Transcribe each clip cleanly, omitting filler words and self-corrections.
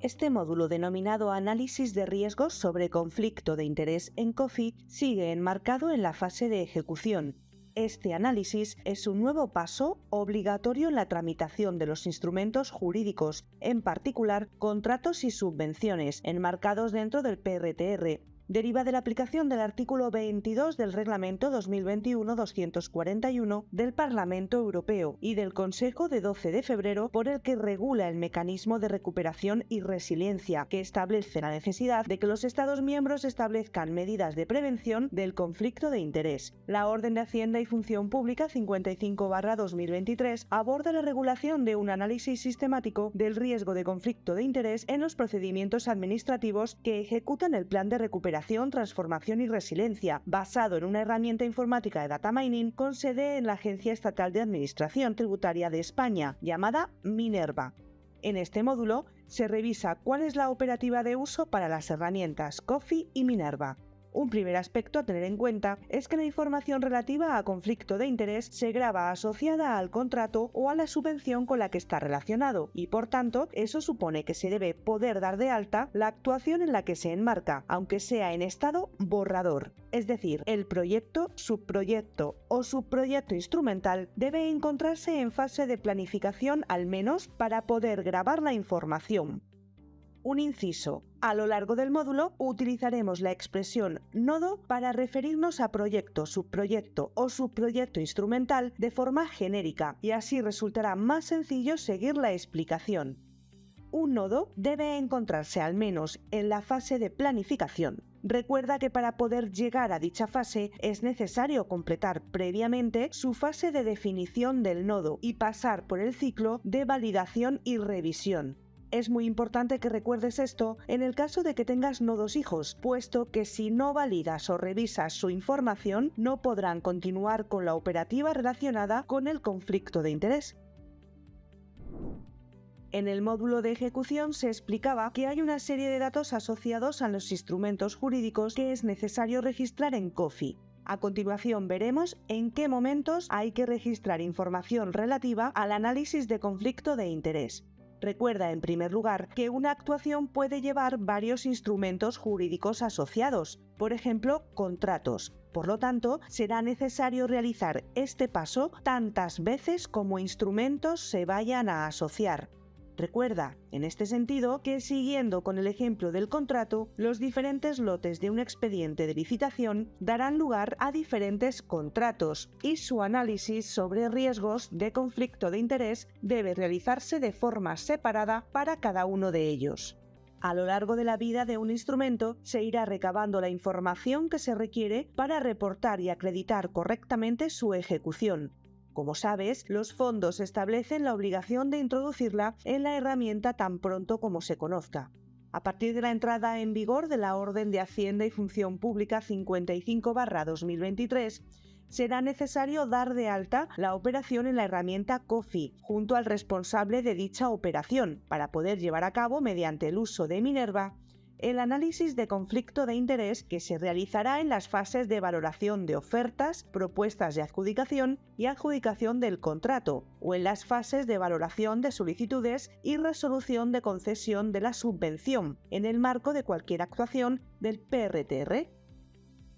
Este módulo denominado Análisis de riesgos sobre conflicto de interés en COFI sigue enmarcado en la fase de ejecución. Este análisis es un nuevo paso obligatorio en la tramitación de los instrumentos jurídicos, en particular contratos y subvenciones, enmarcados dentro del PRTR. Deriva de la aplicación del artículo 22 del Reglamento 2021-241 del Parlamento Europeo y del Consejo de 12 de febrero, por el que regula el mecanismo de recuperación y resiliencia, que establece la necesidad de que los Estados miembros establezcan medidas de prevención del conflicto de interés. La Orden de Hacienda y Función Pública 55/2023 aborda la regulación de un análisis sistemático del riesgo de conflicto de interés en los procedimientos administrativos que ejecutan el plan de recuperación, transformación y resiliencia, basado en una herramienta informática de data mining con sede en la Agencia Estatal de Administración Tributaria de España, llamada Minerva. En este módulo se revisa cuál es la operativa de uso para las herramientas COFI y Minerva. Un primer aspecto a tener en cuenta es que la información relativa a conflicto de interés se graba asociada al contrato o a la subvención con la que está relacionado y, por tanto, eso supone que se debe poder dar de alta la actuación en la que se enmarca, aunque sea en estado borrador. Es decir, el proyecto, subproyecto o subproyecto instrumental debe encontrarse en fase de planificación al menos para poder grabar la información. Un inciso. A lo largo del módulo utilizaremos la expresión nodo para referirnos a proyecto, subproyecto o subproyecto instrumental de forma genérica y así resultará más sencillo seguir la explicación. Un nodo debe encontrarse al menos en la fase de planificación. Recuerda que para poder llegar a dicha fase es necesario completar previamente su fase de definición del nodo y pasar por el ciclo de validación y revisión. Es muy importante que recuerdes esto en el caso de que tengas nodos hijos, puesto que si no validas o revisas su información, no podrán continuar con la operativa relacionada con el conflicto de interés. En el módulo de ejecución se explicaba que hay una serie de datos asociados a los instrumentos jurídicos que es necesario registrar en COFI. A continuación veremos en qué momentos hay que registrar información relativa al análisis de conflicto de interés. Recuerda, en primer lugar, que una actuación puede llevar varios instrumentos jurídicos asociados, por ejemplo, contratos. Por lo tanto, será necesario realizar este paso tantas veces como instrumentos se vayan a asociar. Recuerda, en este sentido, que siguiendo con el ejemplo del contrato, los diferentes lotes de un expediente de licitación darán lugar a diferentes contratos y su análisis sobre riesgos de conflicto de interés debe realizarse de forma separada para cada uno de ellos. A lo largo de la vida de un instrumento se irá recabando la información que se requiere para reportar y acreditar correctamente su ejecución. Como sabes, los fondos establecen la obligación de introducirla en la herramienta tan pronto como se conozca. A partir de la entrada en vigor de la Orden de Hacienda y Función Pública 55/2023, será necesario dar de alta la operación en la herramienta COFI, junto al responsable de dicha operación, para poder llevar a cabo, mediante el uso de Minerva, el análisis de conflicto de interés que se realizará en las fases de valoración de ofertas, propuestas de adjudicación y adjudicación del contrato, o en las fases de valoración de solicitudes y resolución de concesión de la subvención, en el marco de cualquier actuación del PRTR.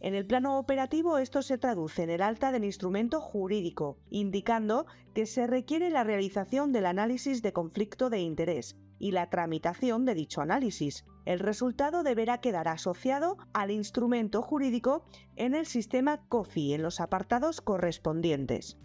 En el plano operativo esto se traduce en el alta del instrumento jurídico, indicando que se requiere la realización del análisis de conflicto de interés y la tramitación de dicho análisis. El resultado deberá quedar asociado al instrumento jurídico en el sistema COFI en los apartados correspondientes.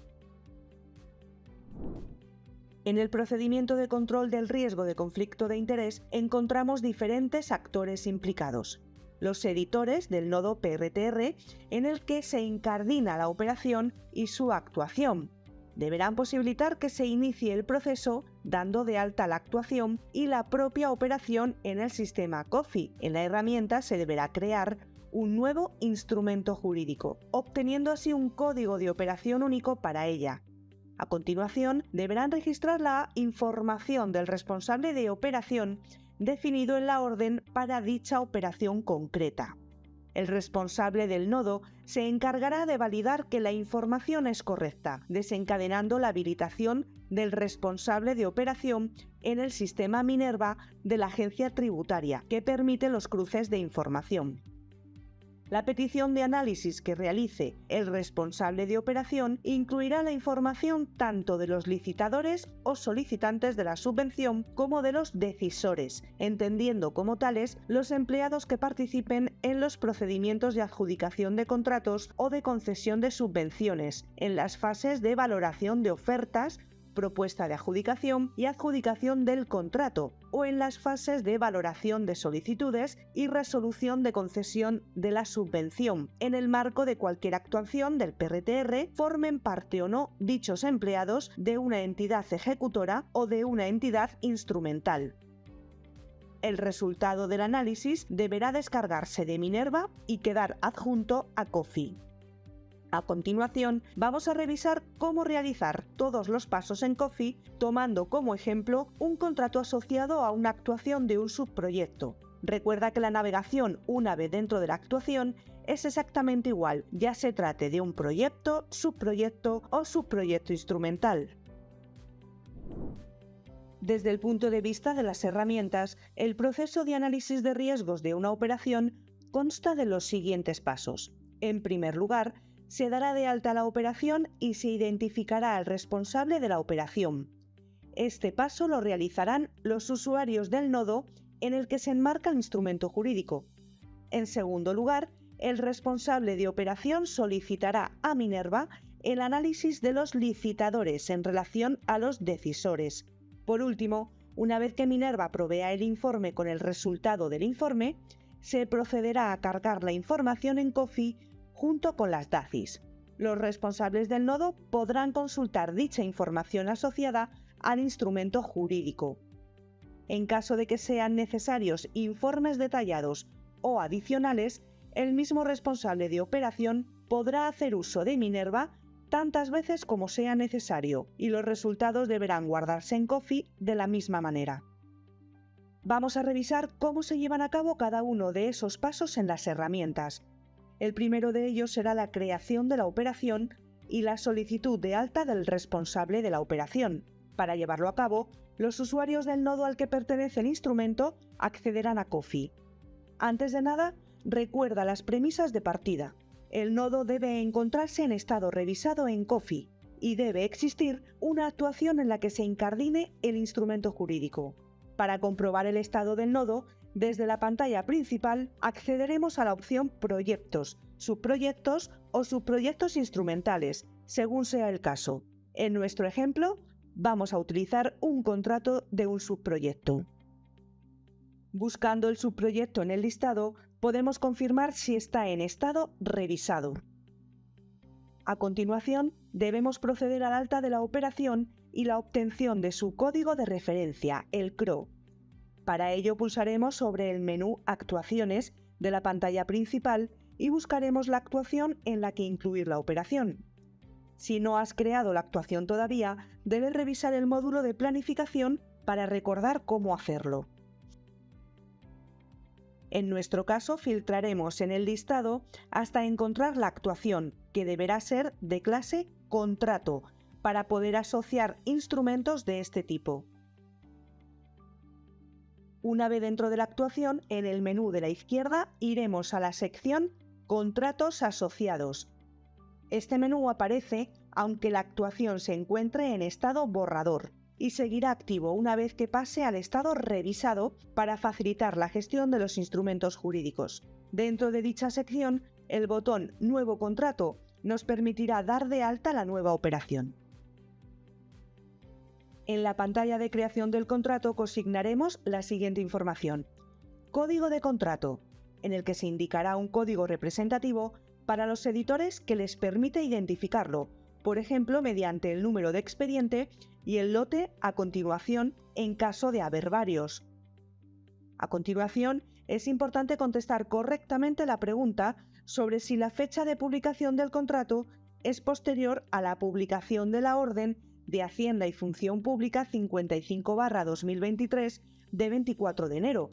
En el procedimiento de control del riesgo de conflicto de interés encontramos diferentes actores implicados. Los editores del nodo PRTR, en el que se incardina la operación y su actuación. Deberán posibilitar que se inicie el proceso dando de alta la actuación y la propia operación en el sistema COFI. En la herramienta se deberá crear un nuevo instrumento jurídico, obteniendo así un código de operación único para ella. A continuación, deberán registrar la información del responsable de operación definido en la orden para dicha operación concreta. El responsable del nodo se encargará de validar que la información es correcta, desencadenando la habilitación del responsable de operación en el sistema Minerva de la agencia tributaria, que permite los cruces de información. La petición de análisis que realice el responsable de operación incluirá la información tanto de los licitadores o solicitantes de la subvención como de los decisores, entendiendo como tales los empleados que participen en los procedimientos de adjudicación de contratos o de concesión de subvenciones, en las fases de valoración de ofertas, propuesta de adjudicación y adjudicación del contrato, o en las fases de valoración de solicitudes y resolución de concesión de la subvención, en el marco de cualquier actuación del PRTR, formen parte o no dichos empleados de una entidad ejecutora o de una entidad instrumental. El resultado del análisis deberá descargarse de Minerva y quedar adjunto a COFI. A continuación, vamos a revisar cómo realizar todos los pasos en COFI, tomando como ejemplo un contrato asociado a una actuación de un subproyecto. Recuerda que la navegación una vez dentro de la actuación es exactamente igual, ya se trate de un proyecto, subproyecto o subproyecto instrumental. Desde el punto de vista de las herramientas, el proceso de análisis de riesgos de una operación consta de los siguientes pasos. En primer lugar, se dará de alta la operación y se identificará al responsable de la operación. Este paso lo realizarán los usuarios del nodo en el que se enmarca el instrumento jurídico. En segundo lugar, el responsable de operación solicitará a Minerva el análisis de los licitadores en relación a los decisores. Por último, una vez que Minerva provea el informe con el resultado del informe, se procederá a cargar la información en COFI junto con las DACIs. Los responsables del nodo podrán consultar dicha información asociada al instrumento jurídico. En caso de que sean necesarios informes detallados o adicionales, el mismo responsable de operación podrá hacer uso de Minerva tantas veces como sea necesario, y los resultados deberán guardarse en COFI de la misma manera. Vamos a revisar cómo se llevan a cabo cada uno de esos pasos en las herramientas. El primero de ellos será la creación de la operación y la solicitud de alta del responsable de la operación. Para llevarlo a cabo, los usuarios del nodo al que pertenece el instrumento accederán a COFI. Antes de nada, recuerda las premisas de partida. El nodo debe encontrarse en estado revisado en COFI y debe existir una actuación en la que se incardine el instrumento jurídico. Para comprobar el estado del nodo, desde la pantalla principal accederemos a la opción Proyectos, Subproyectos o Subproyectos instrumentales, según sea el caso. En nuestro ejemplo, vamos a utilizar un contrato de un subproyecto. Buscando el subproyecto en el listado, podemos confirmar si está en estado revisado. A continuación, debemos proceder al alta de la operación y la obtención de su código de referencia, el CRO. Para ello pulsaremos sobre el menú Actuaciones de la pantalla principal y buscaremos la actuación en la que incluir la operación. Si no has creado la actuación todavía, debes revisar el módulo de planificación para recordar cómo hacerlo. En nuestro caso, filtraremos en el listado hasta encontrar la actuación, que deberá ser de clase Contrato, para poder asociar instrumentos de este tipo. Una vez dentro de la actuación, en el menú de la izquierda iremos a la sección Contratos asociados. Este menú aparece aunque la actuación se encuentre en estado borrador y seguirá activo una vez que pase al estado revisado para facilitar la gestión de los instrumentos jurídicos. Dentro de dicha sección, el botón Nuevo contrato nos permitirá dar de alta la nueva operación. En la pantalla de creación del contrato consignaremos la siguiente información. Código de contrato, en el que se indicará un código representativo para los editores que les permite identificarlo, por ejemplo mediante el número de expediente y el lote a continuación en caso de haber varios. A continuación, es importante contestar correctamente la pregunta sobre si la fecha de publicación del contrato es posterior a la publicación de la orden de Hacienda y Función Pública 55/2023 de 24 de enero,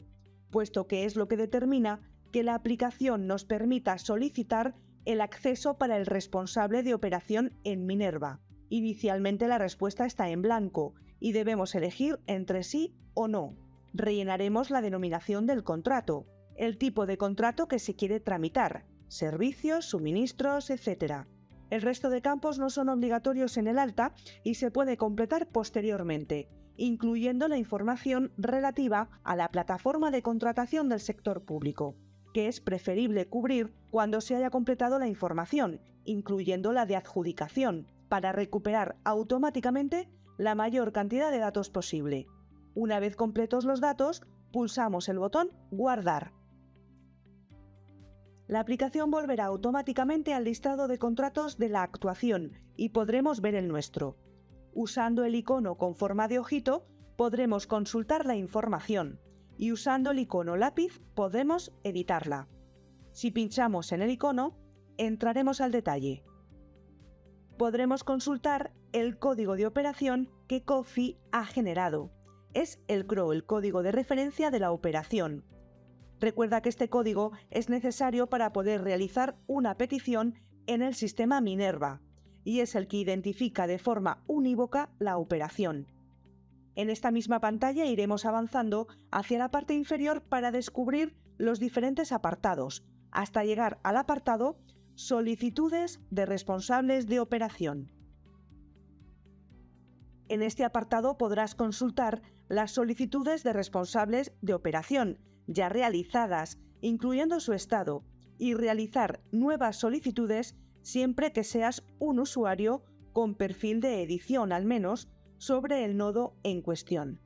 puesto que es lo que determina que la aplicación nos permita solicitar el acceso para el responsable de operación en Minerva. Inicialmente la respuesta está en blanco y debemos elegir entre sí o no. Rellenaremos la denominación del contrato, el tipo de contrato que se quiere tramitar, servicios, suministros, etc. El resto de campos no son obligatorios en el alta y se puede completar posteriormente, incluyendo la información relativa a la plataforma de contratación del sector público, que es preferible cubrir cuando se haya completado la información, incluyendo la de adjudicación, para recuperar automáticamente la mayor cantidad de datos posible. Una vez completos los datos, pulsamos el botón Guardar. La aplicación volverá automáticamente al listado de contratos de la actuación y podremos ver el nuestro. Usando el icono con forma de ojito, podremos consultar la información y usando el icono lápiz podremos editarla. Si pinchamos en el icono, entraremos al detalle. Podremos consultar el código de operación que COFI ha generado. Es el CRO, el código de referencia de la operación. Recuerda que este código es necesario para poder realizar una petición en el sistema Minerva y es el que identifica de forma unívoca la operación. En esta misma pantalla iremos avanzando hacia la parte inferior para descubrir los diferentes apartados, hasta llegar al apartado Solicitudes de responsables de operación. En este apartado podrás consultar las solicitudes de responsables de operación ya realizadas, incluyendo su estado, y realizar nuevas solicitudes siempre que seas un usuario con perfil de edición al menos sobre el nodo en cuestión.